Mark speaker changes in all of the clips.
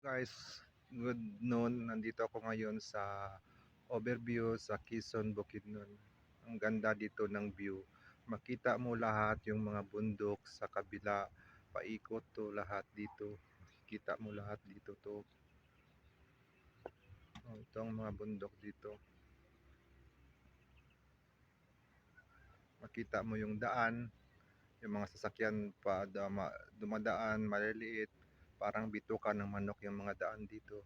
Speaker 1: Guys, good noon. Nandito ako ngayon sa overview sa Quezon, Bukidnon. Ang ganda dito ng view. Makita mo lahat yung mga bundok sa kabila. Paikot to lahat dito. Makikita mo lahat dito to. Oh, ito ang mga bundok dito. Makita mo yung daan. Yung mga sasakyan pa dumadaan, maliliit. Parang bituka ng manok yung mga daan dito.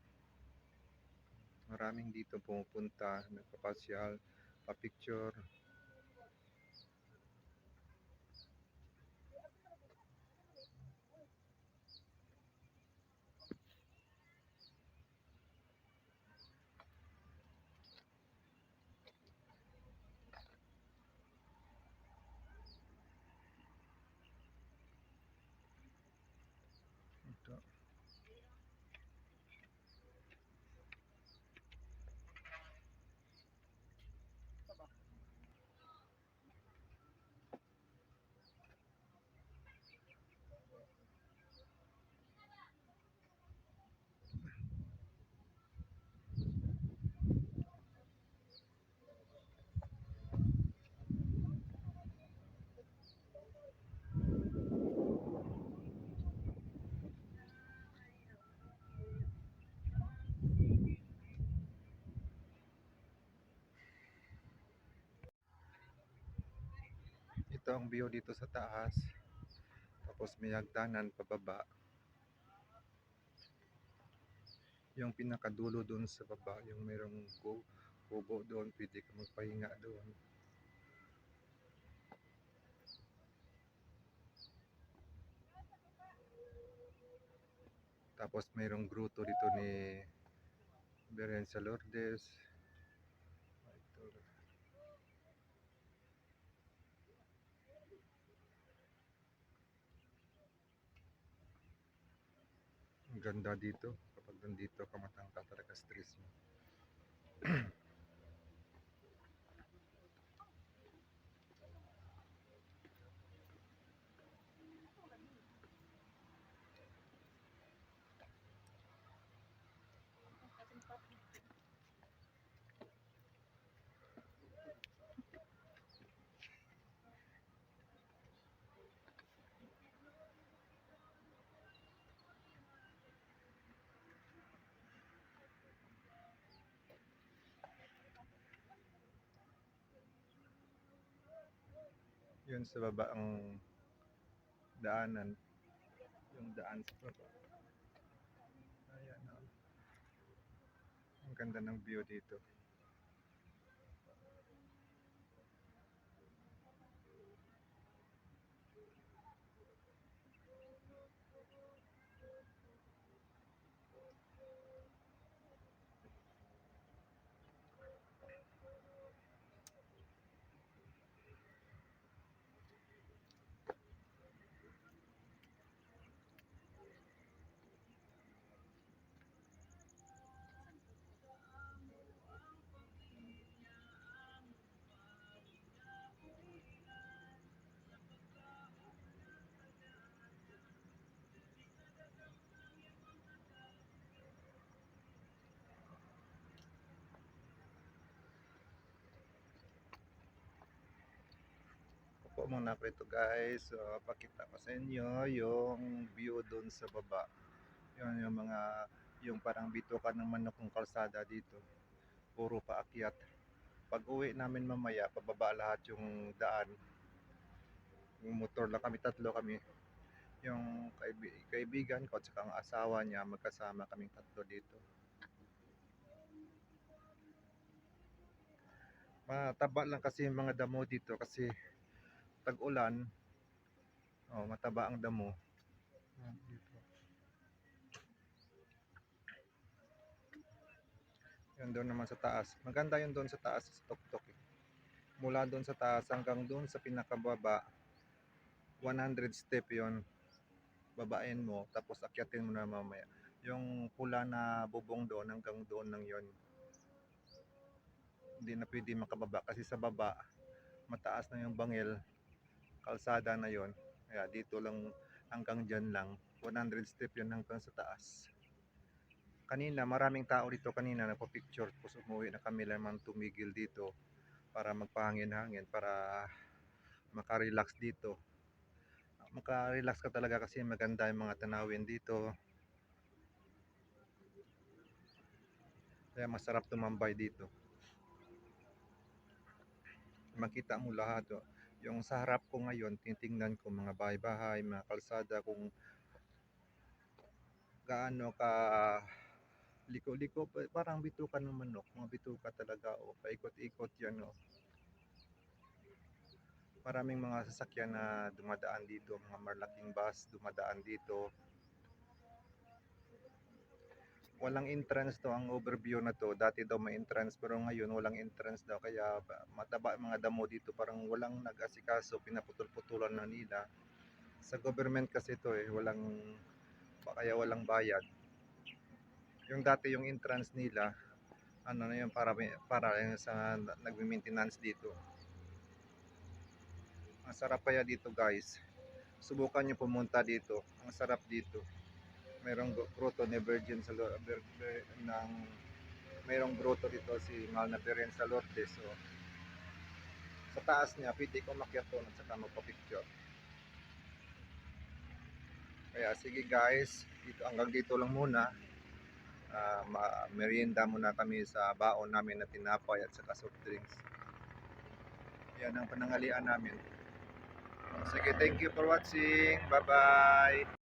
Speaker 1: Maraming dito pumupunta, nagpapasyal, pa-picture. Ito. Ito ang view dito sa taas. Tapos may hagdanan pababa. Yung pinakadulo doon sa baba, yung mayroong kubo doon, pwede ka magpahinga doon. Tapos mayroong gruto dito ni Berencia Lourdes. Ito. Ang ganda dito. Kapag nandito ka, matangka talaga stress mo. Yun sa baba ang daanan. Yung daan sa baba. Ayan, oh. Ang ganda ng view dito. Po muna ko ito guys. So, pakita ko sa inyo yung view doon sa baba. Yun yung mga yung parang bituka ng manok ng kalsada dito. Puro paakyat. Pag uwi namin mamaya, pababa lahat yung daan. Yung motor lang kami, tatlo kami. Yung kaibigan ko at saka ang asawa niya, magkasama kaming tatlo dito. Mataba lang kasi yung mga damo dito kasi tag-ulan. Oh, mataba ang damo. Dito. Yun doon naman sa taas. Maganda yun doon sa taas sa tuktok eh. Mula doon sa taas hanggang doon sa pinakababa, 100 step yon, babain mo tapos akyatin mo na mamaya. Yung pula na bubong doon hanggang doon lang yon. Hindi na pwede makababa kasi sa baba mataas na yung bangil, kalsada na yon. Kaya dito lang hanggang dyan lang, 100 step yon hanggang sa taas. Kanina maraming tao dito kanina nagpa-picture tapos umuwi na kami lamang tumigil dito para magpahangin-hangin para maka-relax dito. Maka-relax ka talaga kasi maganda yung mga tanawin dito. Kaya masarap tumambay dito. Makita mo lahat. Oh. Yung sa harap ko ngayon, titingnan ko mga bahay-bahay, mga kalsada, kung gaano ka liko-liko, parang bituka ng manok, mga bituka talaga, oh, paikot-ikot yan, oh. Maraming mga sasakyan na dumadaan dito, mga malaking bus dumadaan dito. Walang entrance to ang overview na to. Dati daw may entrance pero ngayon walang entrance daw kaya mataba mga damo dito parang walang nag-asikaso, pinaputol-putulan na nila. Sa government kasi to eh, kaya walang bayad. Yung dati yung entrance nila, ano na yun para yung sa nagme-maintenance dito. Ang sarap kaya dito guys. Subukan niyo pumunta dito. Ang sarap dito. Mayroong grotto ni Virgin sa ng mayroong grotto dito si Mahal na Virgen sa Lourdes. So, sa taas niya, pwede ko umakyat doon at saka magpa-picture. Kaya sige guys, hanggang dito lang muna. Merienda muna kami sa baon namin na tinapay at saka soft drinks. Yan ang panangalian namin. Sige, thank you for watching. Bye-bye.